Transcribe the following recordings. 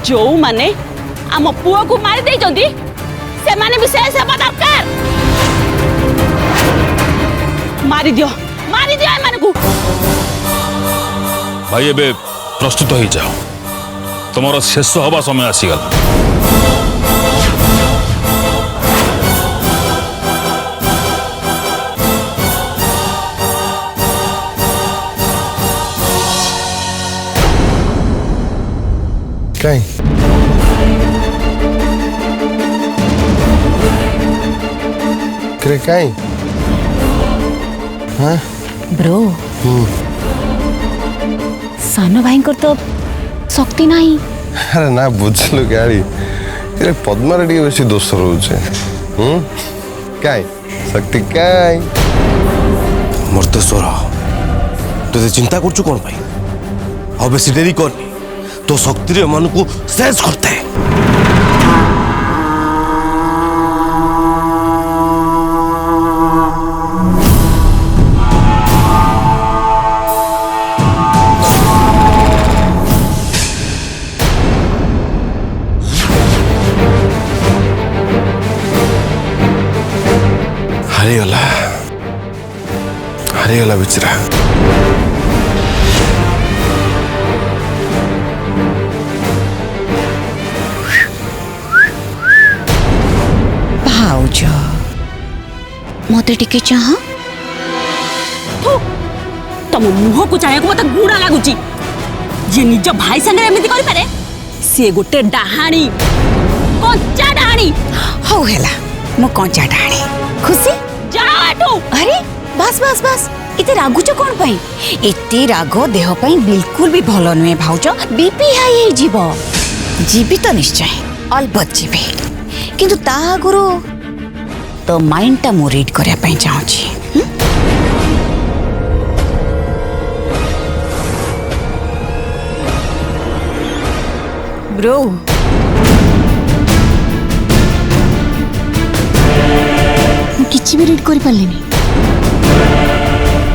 जो माने आम पुआ को मारी दे जंदी से माने भी शेष हेबा दरकार मारी दियो ए माने को भाई एबे प्रस्तुत हो जाओ तुमर शेष हवा समय आसीगला कहीं कहीं हाँ ब्रो सानो भाई को तो शक्ति नहीं अरे ना बुझलु गाड़ी अरे पद्मार टी बेसी दोष रोचे कहीं शक्ति कहीं मर्तेश्वर तो चिंता कर कौन पाई अब बेसी डेरी करनी तो शक्ति मन को शेष करते हरिगला बिचरा भाउज मते टिके चाह तुम मुह को चाहे को मत गुड़ा लागुची जे निज भाई संगे एमिति करि पारे से गोटे डाहाणी कंचा डाहाणी हो हेला मो कंचा डाणी खुशी जाओ एटू अरे बस बस बस इते रागुच कोन पई इते राग देह पई बिल्कुल भी भलो नुए भाउज बीपी हाई हे जीव जीवित तो निश्चय अलबत जीवे किंतु ता गुरु तो माइंड टा मु रीड करिया पई चाहू छी ब्रो किछि भी रीड करि पल्लिनी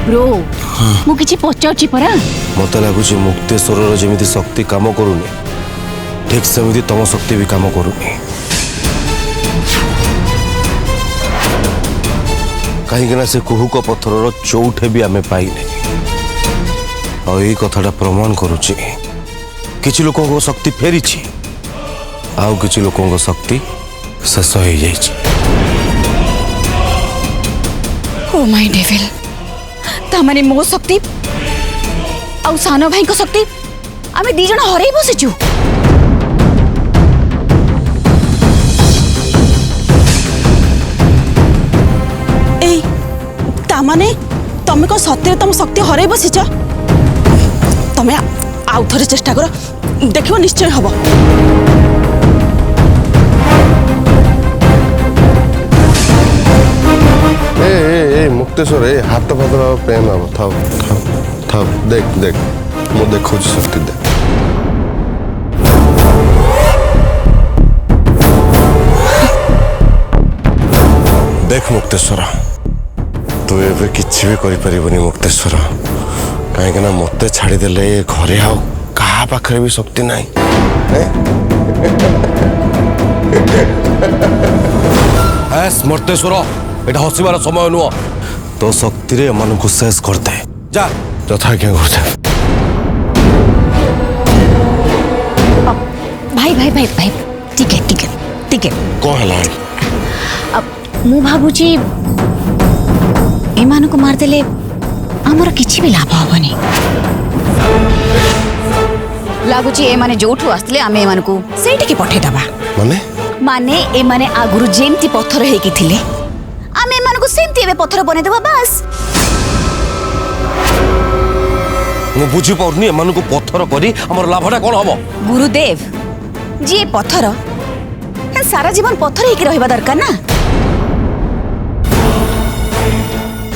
ब्रो मु किछि पचाउछि परा मत लगुच मुक्तेश्वर जमी शक्ति काम करूनी ठीक सेमती तम शक्ति भी काम करूनी कहीं से कुहुक पत्थर चौठे भी आमे पाइने आई कथाटा प्रमाण करुच्ची किछि लोकों को शक्ति फेरी आउ किछि लोकों को शक्ति शेष हो जाइछि ओ माय डेविल तामाने मो शक्ति आउ सानो भाई को शक्ति आमे दी जण हरै बसिचु ए तामाने तमे को सत्य तुम शक्ति हरै बसिच तमे आउ थरे चेष्टा करो देखिबो निश्चय हबो ए मुक्तेश्वर ए हाथ फाथ पेन हम थाओ थाओ थाओ देख देख मो देखो शक्ति देख देख मुक्तेश्वर तू एबे किछि भी करि परिबनी मुक्तेश्वर कहीं ना मते छाड़ी देले घरे आउ कहा पाखरे भी शक्ति नहीं मर्तेश्वर एटा हसिबार समय नुह तो शक्ति रे मन को शेष करते जा तथा क्या करते भाई भाई भाई भाई ठीक है ठीक है ठीक है कौन हला अब मु भाबुची एमान को मार देले हमर किछि भी लाभ होबनी लागुची ए माने जोठू आस्तले आमे एमान को सेठी के पठे दबा माने ए माने आगुरु जेमती पत्थर हेकी थिले आमे एमान को सेमती एबे पत्थर बने देबा बस मु बुझी पौरनी एमान को पत्थर करी हमर लाभटा कोन हबो गुरुदेव जी पत्थर सारा जीवन पत्थर हेकी रहबा दरकार ना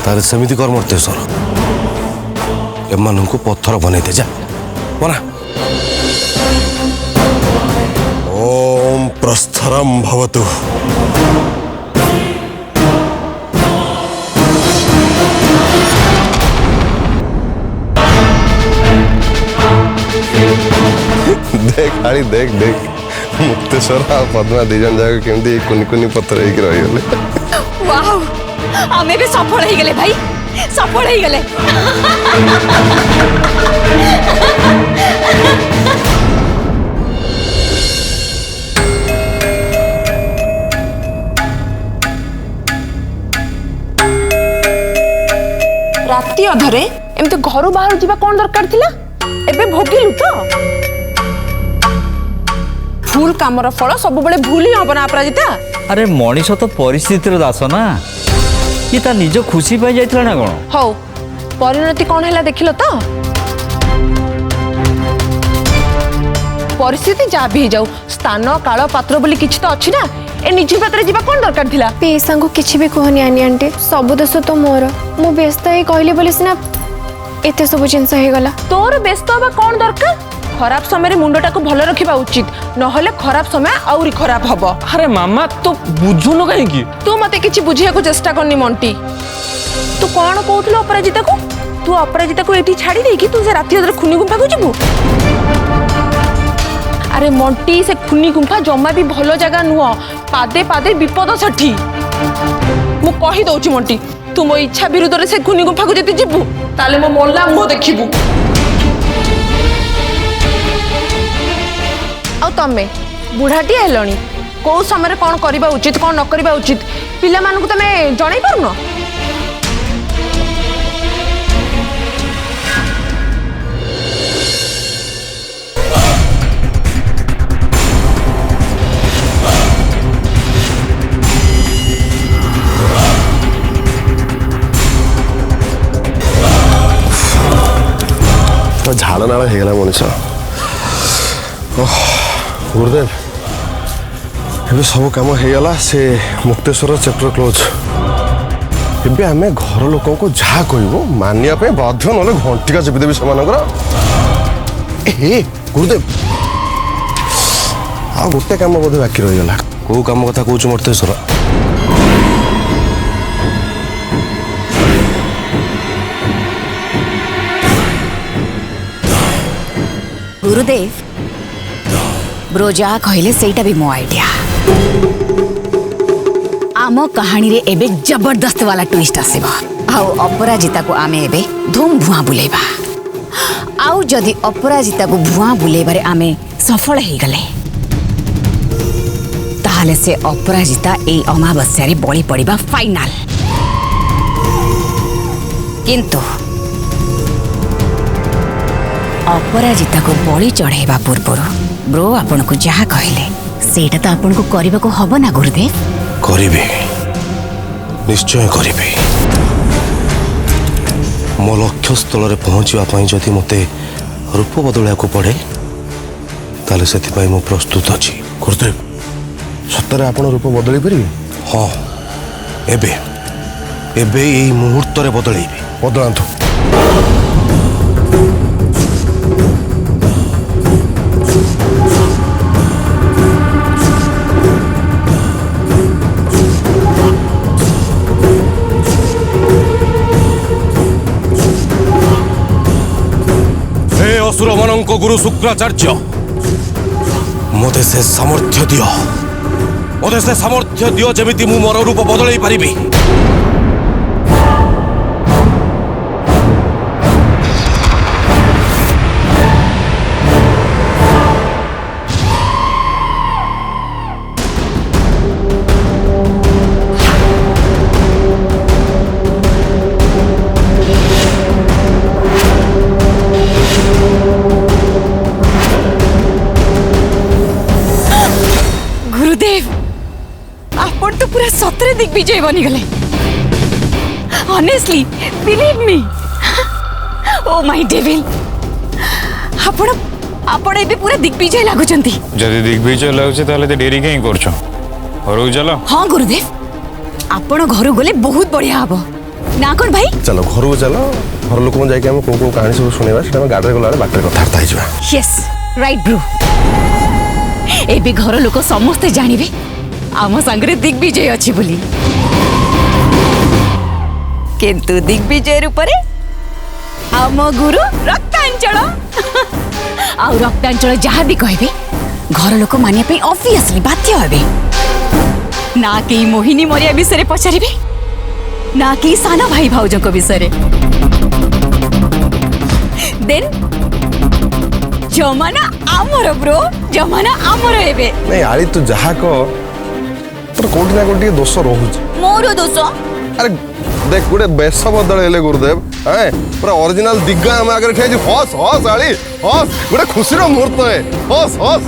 तारे समिति कर मर्तेश्वर एमान को पत्थर बने दे जा बना ओम प्रस्थरम भवतु देख ଶାଢ଼ୀ देख देख मुक्तेश्वर आ पद्मा दी जन जाक केमती कुनी कुनी पत्थर ହେଇକି ରହିଗଲେ वाओ आमे भी सफल हो गले भाई सफल हो गले राति अधरे एमती घर बाहर जीवा कौन दरकार थिला एबे भोगिलु तो भूल कामर फल सब बेले भूल ही हब ना अपराजिता अरे मनीष तो परिस्थितिर दास ना ये ता निज खुशी पाई जाइतला ना कोन हौ परिणति कौन हैला देखिलो तो परिस्थिति जा भी जाऊ स्थान काल पात्र बोली किछि तो अछि ना ए निजु पात्र जीवा कौन दरकार थिला पेसा को किछि भी कहनी आनी आंटी सब दोष तो मोर मु व्यस्त ही कहली बोली सिना एते सब जिंस हे गला तोर व्यस्त हबा कौन दरकार खराब समय रे मुंडटा को भलो रखिबा उचित नहले खराब समय आउरी खराब हबो अरे मामा तो बुझुनो काहे की तू मते किछि बुझिया को चेष्टा करनी मंटी तू कौन कहउथलो अपराजिता को तू अपराजिता को एठी छाड़ी दे कि तू से राति अदर खुनी गुंफा को जिबू अरे मंटी से खुनी गुंफा जम्मा भी भलो जगह नुह पादे पादे विपद सठी मु कहि दउची मंटी तू मो इच्छा विरुद्ध रे से खुनी गुंफा को जति जिबू ताले मो मोल्ला मुह देखिबू आ तमे बुढ़ाटी हेलणी कौ समय कौन करवा उचित कौन न करवा उचित पिला मानकु तमे जणाई पारुनो तो झाड़ नाड़ होगा मनीष गुरुदेव ये सब कम होगला से मुक्तेश्वर चैप्टर क्लोज एबे आमे घर लोक को जहाँ कहबो मानिया पे बाध्य नले घंटिका चिपिदेवी से ए गुरुदेव आ गोटे काम बोधे बाकी रहीगला को काम कथा कहूँ मुक्तेश्वर गुरुदेव ब्रो जा कहले सेटा भी मो आइडिया आम कहानी रे एबे जबरदस्त वाला ट्विस्ट आसीबा आउ अपराजिता को आमे एबे धूम भुआ बुलेबा आउ जदि अपराजिता को भुआ बुलेबारे आमे सफल हे गले ताहले से अपराजिता ए अमावस्या रे बळी पड़िबा फाइनल किंतु अपराजिता को बळी चढ़ेबा पूर्व ब्रो आपण को जहा कहले सेटा तो आपण को करबा को हबो ना गुरुदेव करिबे निश्चय करिबे मो लक्ष्य स्थल रे पहुंचवा पई जदि मते रूप बदलया को पड़े ताले सेति पई मो प्रस्तुत अछि गुरुदेव सत्तरे आपण रूप बदली परिबे हां एबे एबे एई मुहूर्त रे बदलैबे बदलांतु असुर मनंक गुरु शुक्राचार्य मते से सामर्थ्य दियो मते से सामर्थ्य दियो जेमिति मु मोर रूप बदलै पारिबी आपण तो पूरा सतरे दिग्विजय बनी गले honestly believe me oh my devil आपण आपण एबे पूरा दिग्विजय लागुचंती जदि दिग्विजय लागुचे ताले ते डेरी कहीं करछो घर चलो हां गुरुदेव आपण घर गले बहुत बढ़िया हबो ना कोन भाई चलो घर को चलो घर लोक में जाके हम को कहानी सब सुनेबा सेटा हम गाड़ी रे गला बाटर कथार्ता हिजबा यस राइट ब्रो एबे घर लोक समस्त जानिबे आम सांगरे दिग्विजय अच्छी बोली किंतु दिग्विजय रूपरे आम गुरु रक्तांचल आ रक्तांचल जहाँ भी कहबे घर लोक मानिया ऑब्वियसली बाध्य हेबे ना कि मोहिनी मरिया विषय पचारे ना कि साना भाई भाउजों को विषय देन जमाना आमर ब्रो जमाना आमर हेबे नहीं आली तू जहा कह तोर कोठी ना कोठी दोष रहुछ मोर दोष अरे देख गोटे बेश बदल हेले गुरुदेव हैं पूरा ओरिजिनल दिग्गा हम आगे ठे हस हस आली हस गोटे खुशी मुहूर्त है हस हस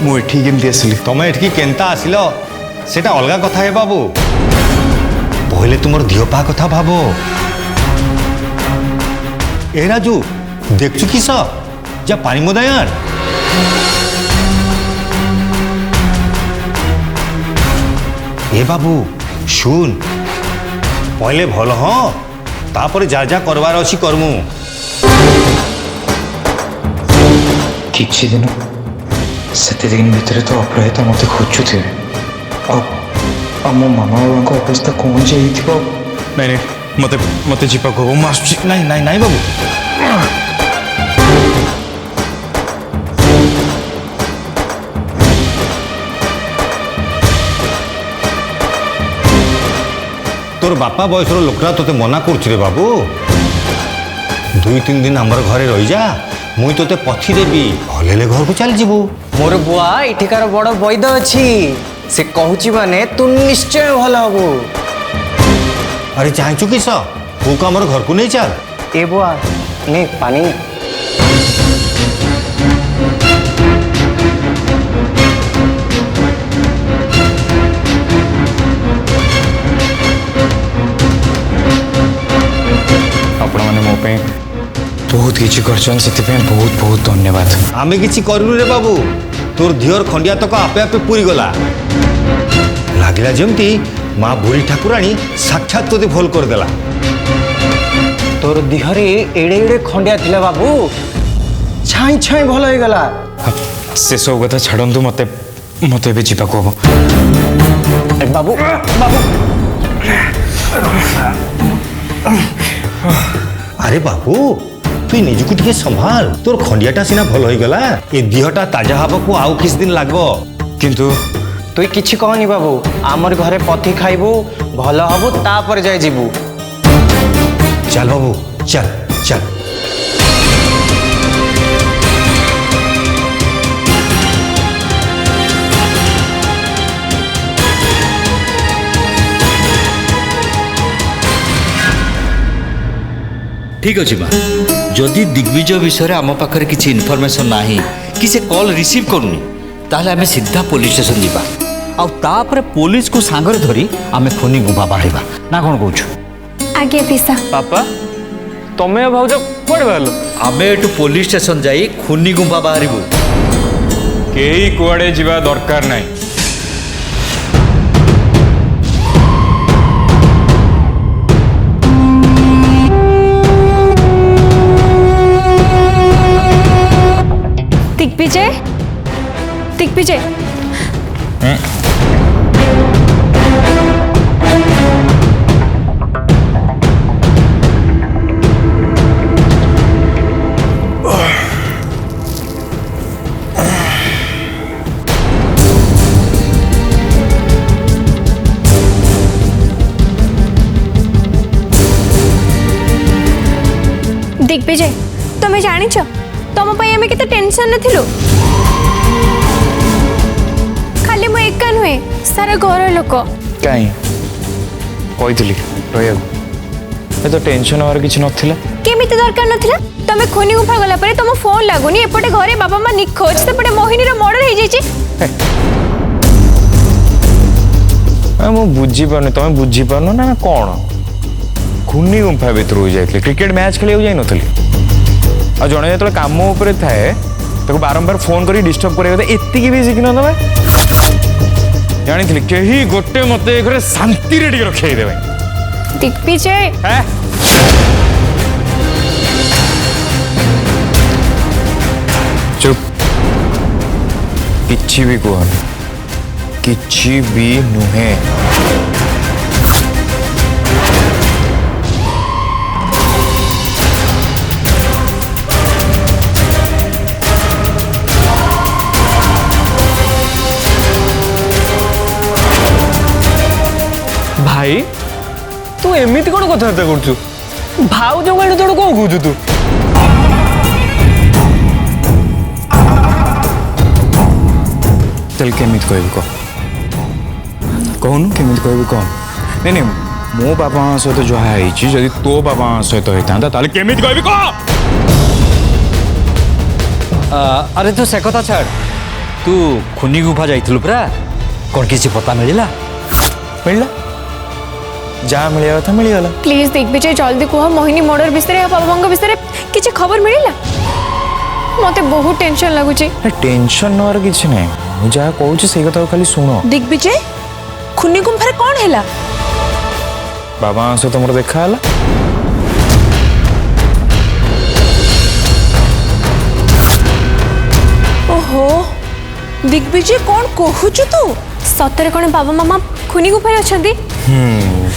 मु एठी केमती आसिली तुम एठकी केनता आसिल सेटा अलग कथा है बाबू पहले तुमर दिहपा कथा भाबो ए राजू देखछु किस जा पानी मोदायार ए बाबू सुन पहले भल हाँ तापर जा जा करवार अछि करमु किछि दिन सेते दिन भितर तो अपराहिता मत खोजुथे मो मामा बाबा अवस्था कौन जाइए नहीं नहीं मत मत जीपा को नहीं नहीं नहीं बाबू तोर बापा बयसर लोकरा तोते मना करछु रे बाबू 2-3 दिन हमर घरे रही जा मुई तोते पथी देबी भलेले घर को चल जीबू मोर बुआ इठिकार बड़ वैद अछि से कहूची माने तू निश्चय भल हबू अरे चाहचु किस तू का हमर घर को नहीं चल ए बुआ ने पानी आपण माने मो पे बहुत किछि करछन सेति पे बहुत बहुत धन्यवाद आमे किछि करनु रे बाबू तोर धियर खंडिया तक आपे आपे पूरी गला लागिला जेमती माँ बुढ़ी ठाकुराणी साक्षात तोते भोल कर देला तोर दिहरे एड़े एड़े खंडिया थिला बाबू छाई छाई भल हो गला से सब कथा छाड़ंतु मते मते बे जीवा को बाबू बाबू अरे बाबू तु निजुक टिके संभाल तोर खंडियाटा सिना भल हो गला ए दिहटा ताजा हबो को आउ किस दिन लागो किंतु तुई किछि कहनी बाबू आमर घरे पथी खाइबू भल हबू तापर जाय जीबू चल बाबू चल चल ठीक अच्छे माँ जदि दिग्विजय विषय आम पाखे किसी इनफर्मेशन ना कि से कॉल रिसीव करूनी ताहले आमे सीधा पुलिस स्टेशन जीवा आउे पुलिस को सांगरे धरी आमे खुनी गुंफा बाहर ना कौन कौन आगे पिसा पापा तमे भाउज कोड बालो आमे एटू पुलिस स्टेशन जाई खुनी गुंफा बाहर केही कुआडे जीवा दरकार नाही दिग्विजय दिग्विजय दिग्विजय तुम्हें जानिछ तुम आम के टेंशन थिलु खाली मु एका नुहे सारा घर लोक काई कहितली रहिया ए तो टेंशन और किछि नथिला केमिति दरकार नथिला तमे खोनी गुफा गला परे तुम फोन लागुनी एपटे घरे बाबा मां निखोज सेपटे मोहिनी रो मर्डर हो जाइछि मु बुझी पारनी तुम बुझी पारनो ना कौन खुनी गुंफा भीतर हो जाइए क्रिकेट मैच खेल जाई नथली आ जने जो काम उपरे थाए ताको बारंबार फोन करी डिस्टर्ब करिया କଥା ଏତିକି ବି ଶିଖିନ ତମେ ଜାଣିଥିଲି କେହି ଗୋଟେ ମତେ ଏ ଘରେ ଶାନ୍ତିରେ ଟିକେ ରଖେଇ ଦେବେ दिग्विजय चुप किछि भी कहनी किछि भी नुहे भाई तू एमती कौन कथबार्ता करछु भाव जो कहू तोड़ कौन कहू तू चल केमित कहबी कह कहूनु केमित कहबी कह नहीं नहीं मो बापा सहित जहा जदि तो बापा सहित होता ताले केमित कहबी कह अरे तू से कथा छाड़ तू खुनी गुफा जाइथिलु परा कौन किसी पता मिलिला मिलला जहाँ मिलिया था मिलगला प्लीज दिग्विजय जल्दी कह मोहिनी मर्डर विषय बाबा विषय किसी खबर मिलला मते बहुत टेंशन लगुचे टेंशन नर किछि नै मु जहाँ कहूँ से कथा खाली शुण दिग्विजय खुनी गुंफारे कौन हैला बाबा सहित मोर देखा है ओहो दिग्विजय कौन कहूचु तू सतरे कौन बाबा मामा खुनी गुफा अच्छी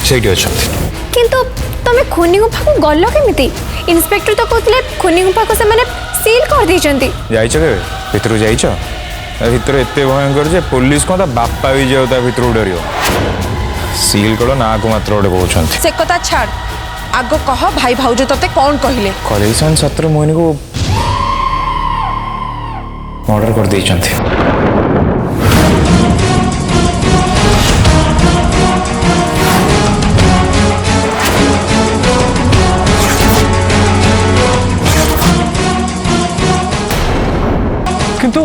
सेठी अछंती किंतु तमे खुनी गुफा को गल केमिति इंस्पेक्टर तो कहते खुनी गुफा को से माने सील कर देइचंती जाइछ के भितर जाइछ भितर एते भयंकर जे पुलिस को बापा भी जाओ भितर डरियो सील करो ना को मात्र गोटे कहउछंती से कथा छाड़ आगो कह भाई भाउज तते कौन कहले कलेक्शन सत्र मोहिनी को मर्डर कर देइचंती किंतु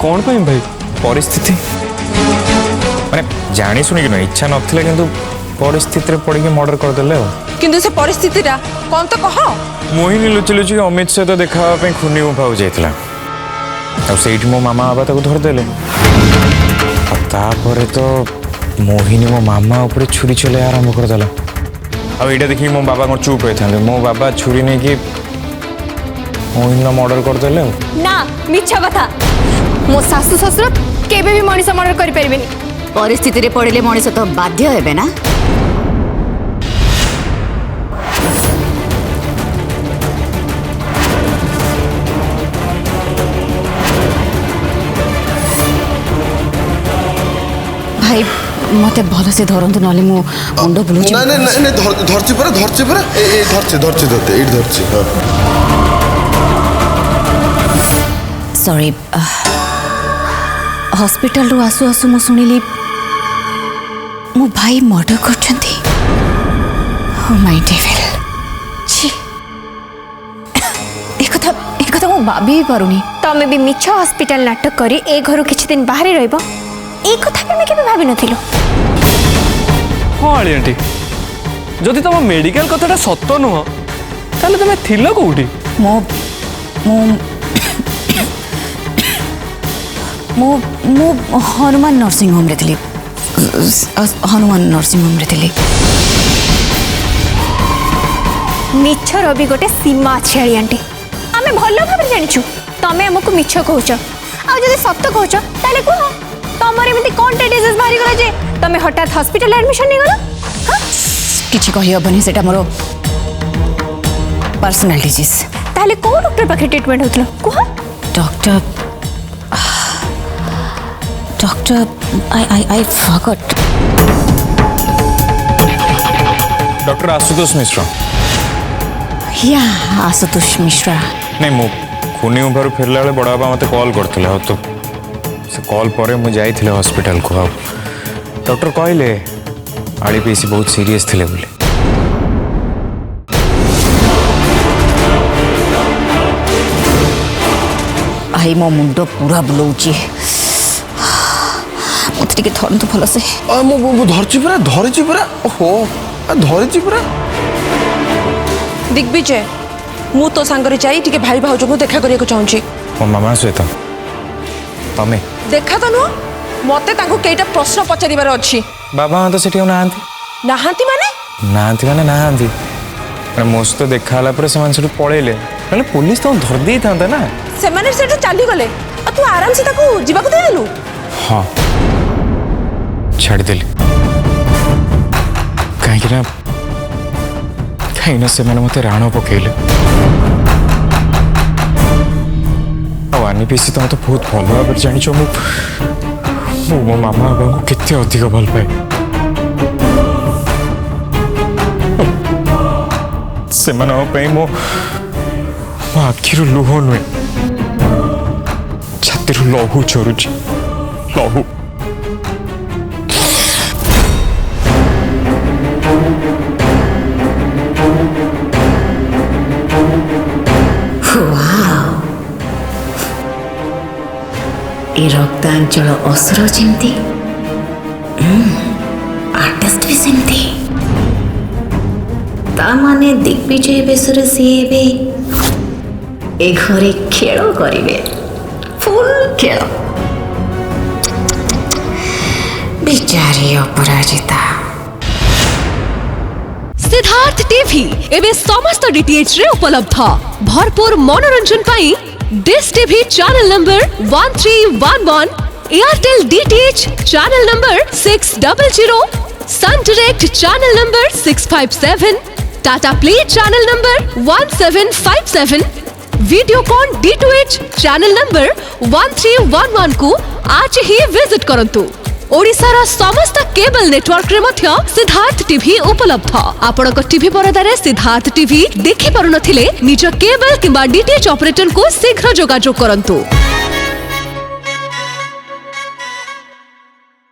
कौन पे भाई परिस्थिति माने जानी सुनी कि इच्छा नथिला किंतु परिस्थिति रे पड़ी के मर्डर कर देले किंतु से परिस्थितिटा कौन तो कह मोहिनी लुचि लुचि अमित सहित देखा पे खुनी गुफा जाइतिला अब सेठी मो मामा बाबा ताको धर देले तापर तो मोहिनी मो मामा ऊपर छुरी चले आरंभ कर देला अब एटा देखि मो बाबा को चुप होई थांदे मो बाबा छुरी नै कि मोहिनी मर्डर कर देले ना मिछ कथा मो सासु ससुर केबे भी मनीष मर्डर करि परिबेनी परिस्थिति रे पड़िले मनीष तो बाध्य हेबे ना भाई मते भल से धरंतु नले मो मुंड बुलुची ना ना ना धरची पर ए धरची सॉरी हॉस्पिटल रू आसु आसु मु सुनिली मो भाई मर्डर करछंती ओ माय डेविल छी एक कथा मु भाबी पारुनी तमे भी मिछ हॉस्पिटल नाटक करी ए घरु किछि दिन बाहर रहइबो ए कथा भी मैं केबे भाबी नथिलो हाँ आली आंटी जदि तुम मेडिकल कथाटा सत नुह ताले तुम थिल कोठी मो मो मो मो हनुमान नर्सिंग होम रे थिली हनुमान नर्सिंग होम रे थिली मिछर भी गोटे सीमा अछि आली आंटी आमे भलो भाबे जानिछु तमे हमको मिछ कहउछ आ जदि सत्य कहउछ ताले को तमरे एमती कोनटे डिजीज बाहरी गला जे तमे हठात हॉस्पिटल एडमिशन नहीं गला किछि कहि हबनी सेटा मोर पर्सनल डिजीज ताले को डॉक्टर पाखे ट्रीटमेंट होतलो को doctor I forgot doctor Ashutosh Mishra या आशुतोष मिश्रा नहीं मु खुनी गुफारू फेरला बेले बड़ बाबा मते कॉल करथिले तो से कॉल पर मुझे जाइए हॉस्पिटल को डॉक्टर कहले आली पीसी बहुत सीरियस थे बोले आई मो मुंड पूरा बुलाऊची मत टिके थरन तो भल से मु धरची परा ओहो धरची परा दिग्विजय मु तो सांगरे जाई टिके भाई भाउज को देखा करिया को चाहूची मो मामा सहित तमें देखा तो नुह मते तांको केइटा प्रश्न पचारिबार अछि बाबा तो सेठी नाहांती नाहांती माने नाहांती मो सहित देखा होला पर से पळेले ना पुलिस तो धर दे था ना से माने सेठी चली गले आ तू आराम से ताको जीवा को देलु हाँ छाड़ देली कहीं से मैंने मत राण पकईले आनी पीसी तो मत बहुत भल भाव जाच मो मामा बाबा को केते अधिक भल पाए से मो आखिर लुह नुहे छाती लहू झरुची लहू ए रक्तांचल असुर जमती आर्टिस्ट भी सेमती ता माने दिग्विजय बेसर सी ए घरे खेल करिवे फुल खेल बेचारी अपराजिता सिद्धार्थ टीवी एवं समस्त डीटीएच रे उपलब्ध भरपूर मनोरंजन पाई dish TV channel number 1311 Airtel DTH channel number 600 Sun Direct channel number 657 Tata Play channel number 1757 Videocon D2H channel number 1311 को आज ही विजिट करंतु ओडिशार समस्त केबल नेटवर्क रे मध्य सिद्धार्थ टीवी उपलब्ध आपणक टीवी परदारे सिद्धार्थ टीवी देखि पारुनथिले निज केबल किंबा डीटीएच ऑपरेटर को शीघ्र जोगाजोग करंतु।